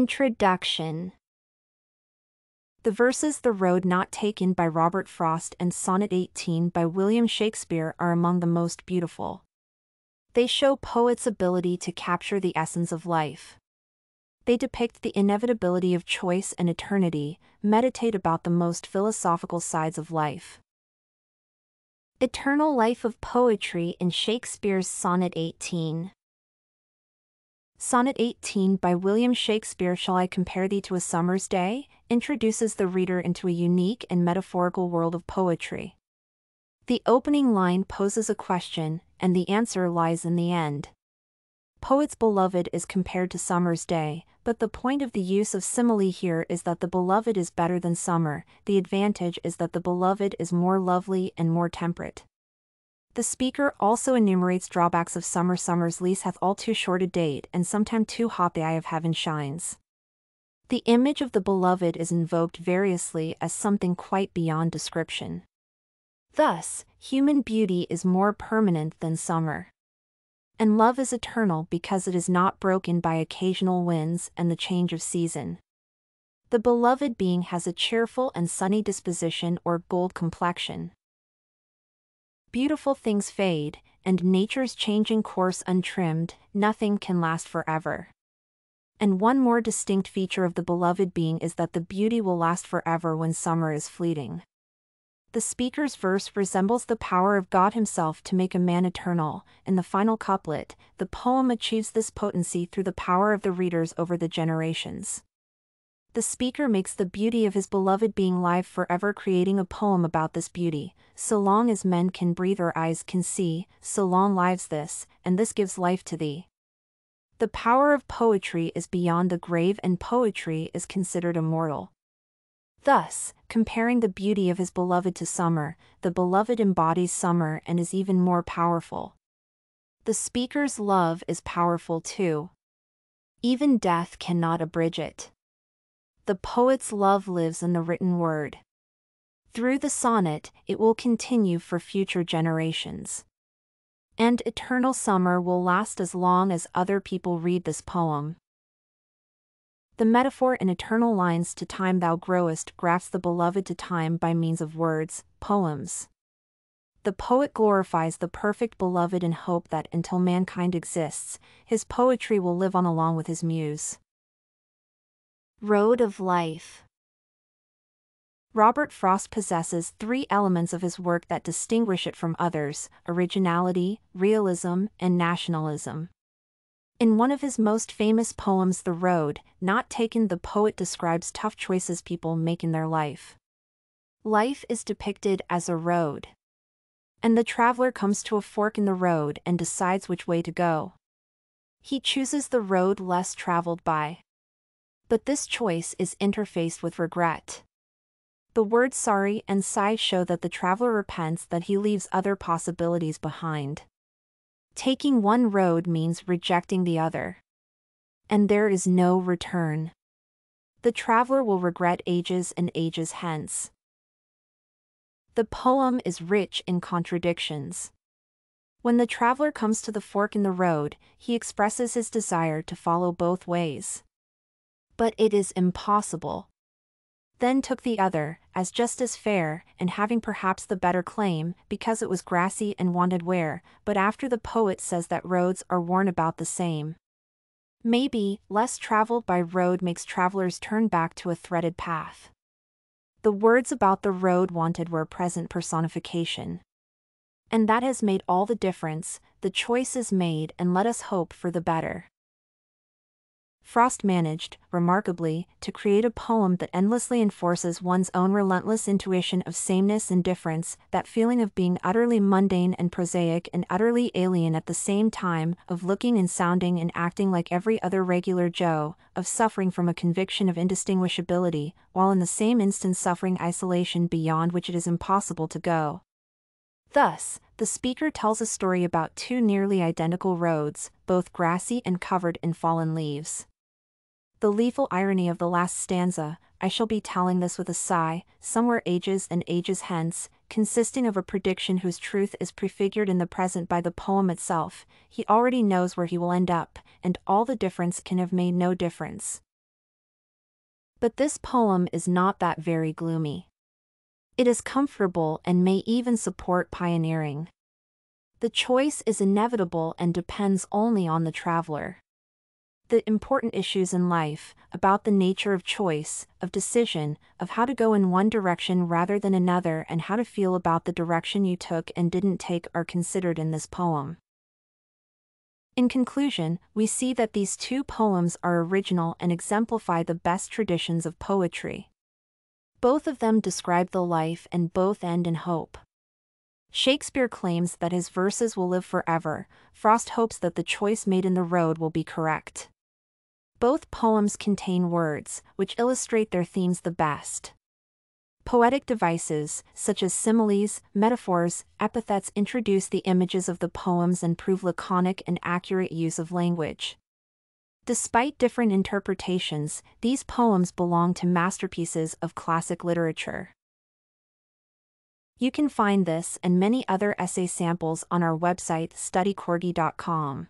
Introduction. The verses "The Road Not Taken" by Robert Frost and Sonnet 18 by William Shakespeare are among the most beautiful. They show poets' ability to capture the essence of life. They depict the inevitability of choice and eternity, meditate about the most philosophical sides of life. Eternal life of poetry in Shakespeare's Sonnet 18. Sonnet 18 by William Shakespeare, "Shall I compare thee to a summer's day?" introduces the reader into a unique and metaphorical world of poetry. The opening line poses a question, and the answer lies in the end. Poet's beloved is compared to summer's day, but the point of the use of simile here is that the beloved is better than summer. The advantage is that the beloved is more lovely and more temperate. The speaker also enumerates drawbacks of summer. Summer's lease hath all too short a date, and sometime too hot the eye of heaven shines. The image of the beloved is invoked variously as something quite beyond description. Thus, human beauty is more permanent than summer. And love is eternal because it is not broken by occasional winds and the change of season. The beloved being has a cheerful and sunny disposition or gold complexion. Beautiful things fade, and nature's changing course untrimmed, nothing can last forever. And one more distinct feature of the beloved being is that the beauty will last forever when summer is fleeting. The speaker's verse resembles the power of God himself to make a man eternal. In the final couplet, the poem achieves this potency through the power of the readers over the generations. The speaker makes the beauty of his beloved being live forever, creating a poem about this beauty. So long as men can breathe or eyes can see, so long lives this, and this gives life to thee. The power of poetry is beyond the grave, and poetry is considered immortal. Thus, comparing the beauty of his beloved to summer, the beloved embodies summer and is even more powerful. The speaker's love is powerful too. Even death cannot abridge it. The poet's love lives in the written word. Through the sonnet, it will continue for future generations. And eternal summer will last as long as other people read this poem. The metaphor in eternal lines "To time thou growest" grafts the beloved to time by means of words, poems. The poet glorifies the perfect beloved in hope that until mankind exists, his poetry will live on along with his muse. Road of life. Robert Frost possesses three elements of his work that distinguish it from others: originality, realism, and nationalism. In one of his most famous poems, "The Road Not Taken," the poet describes tough choices people make in their life. Life is depicted as a road. And the traveler comes to a fork in the road and decides which way to go. He chooses the road less traveled by. But this choice is interfaced with regret. The words sorry and sigh show that the traveler repents that he leaves other possibilities behind. Taking one road means rejecting the other. And there is no return. The traveler will regret ages and ages hence. The poem is rich in contradictions. When the traveler comes to the fork in the road, he expresses his desire to follow both ways. But it is impossible. Then took the other, as just as fair, and having perhaps the better claim, because it was grassy and wanted wear. But after the poet says that roads are worn about the same. Maybe, less traveled by road makes travelers turn back to a threaded path. The words about the road wanted were a present personification. And that has made all the difference. The choice is made, and let us hope for the better. Frost managed, remarkably, to create a poem that endlessly enforces one's own relentless intuition of sameness and difference, that feeling of being utterly mundane and prosaic and utterly alien at the same time, of looking and sounding and acting like every other regular Joe, of suffering from a conviction of indistinguishability, while in the same instant suffering isolation beyond which it is impossible to go. Thus, the speaker tells a story about two nearly identical roads, both grassy and covered in fallen leaves. The lethal irony of the last stanza, "I shall be telling this with a sigh, somewhere ages and ages hence," consisting of a prediction whose truth is prefigured in the present by the poem itself. He already knows where he will end up, and all the difference can have made no difference. But this poem is not that very gloomy. It is comfortable and may even support pioneering. The choice is inevitable and depends only on the traveler. The important issues in life, about the nature of choice, of decision, of how to go in one direction rather than another and how to feel about the direction you took and didn't take are considered in this poem. In conclusion, we see that these two poems are original and exemplify the best traditions of poetry. Both of them describe the life and both end in hope. Shakespeare claims that his verses will live forever. Frost hopes that the choice made in the road will be correct. Both poems contain words, which illustrate their themes the best. Poetic devices, such as similes, metaphors, epithets introduce the images of the poems and prove laconic and accurate use of language. Despite different interpretations, these poems belong to masterpieces of classic literature. You can find this and many other essay samples on our website studycorgi.com.